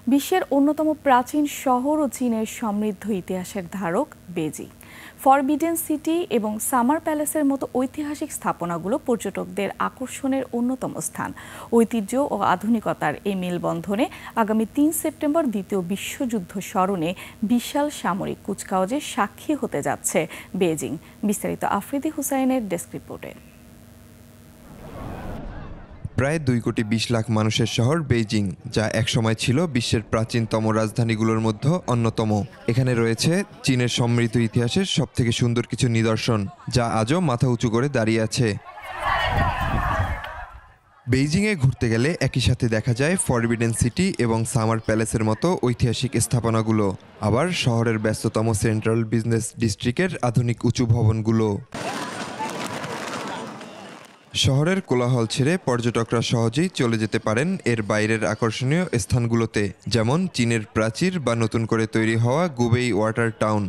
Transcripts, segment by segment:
বিশ্বের অন্যতম প্রাচীন শহর ও চীনের সমৃদ্ধ ইতিহাসের ধারক বেজিং। ফরবিডেন সিটি এবং সামার প্যালেসের মতো ঐতিহাসিক স্থাপনাগুলো পর্যটকদের আকর্ষণের অন্যতম স্থান। ঐতিহ্য ও আধুনিকতার এই মেলবন্ধনে আগামী ৩ সেপ্টেম্বর দ্বিতীয় বিশ্বযুদ্ধ স্মরণে বিশাল সামরিক কুচকাওয়াজের সাক্ষী হতে যাচ্ছে বেজিং। বিস্তারিত আফ্রিদি হুসাইনের ডেস্ক রিপোর্টে। প্রায় 2,20,00,000 মানুষের শহর বেইজিং, যা একসময় ছিল বিশ্বের প্রাচীনতম রাজধানীগুলোর মধ্যে অন্যতম। এখানে রয়েছে চীনের সমৃদ্ধ ইতিহাসের সবথেকে সুন্দর কিছু নিদর্শন, যা আজও মাথা উঁচু করে দাঁড়িয়ে আছে। বেইজিংয়ে ঘুরতে গেলে একই সাথে দেখা যায় ফরবিডেন সিটি এবং সামার প্যালেসের মতো ঐতিহাসিক স্থাপনাগুলো, আবার শহরের ব্যস্ততম সেন্ট্রাল বিজনেস ডিস্ট্রিক্টের আধুনিক উঁচু ভবনগুলো। শহরের কোলাহল ছেড়ে পর্যটকরা সহজেই চলে যেতে পারেন এর বাইরের আকর্ষণীয় স্থানগুলোতে, যেমন চীনের প্রাচীর বা নতুন করে তৈরি হওয়া গুবেই ওয়াটার টাউন।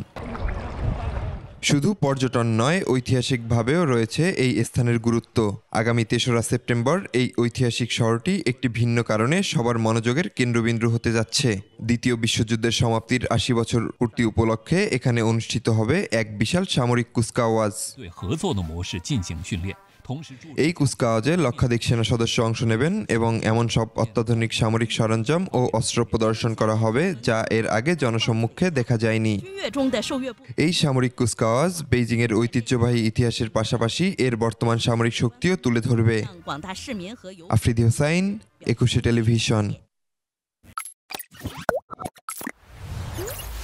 শুধু পর্যটন নয়, ঐতিহাসিকভাবেও রয়েছে এই স্থানের গুরুত্ব। আগামী ৩রা সেপ্টেম্বর এই ঐতিহাসিক শহরটি একটি ভিন্ন কারণে সবার মনোযোগের কেন্দ্রবিন্দু হতে যাচ্ছে। দ্বিতীয় বিশ্বযুদ্ধের সমাপ্তির ৮০ বছর পূর্তি উপলক্ষে এখানে অনুষ্ঠিত হবে এক বিশাল সামরিক কুচকাওয়াজ। এই কুচকাওয়াজে লক্ষাধিক সেনা সদস্য অংশ নেবেন এবং এমন সব অত্যাধুনিক সামরিক সরঞ্জাম ও অস্ত্র প্রদর্শন করা হবে যা এর আগে জনসম্মুখে দেখা যায়নি। এই সামরিক কুচকাওয়াজ বেইজিংয়ের ঐতিহ্যবাহী ইতিহাসের পাশাপাশি এর বর্তমান সামরিক শক্তিও তুলে ধরবে। আফ্রিদি হোসাইন, ২১শে টেলিভিশন।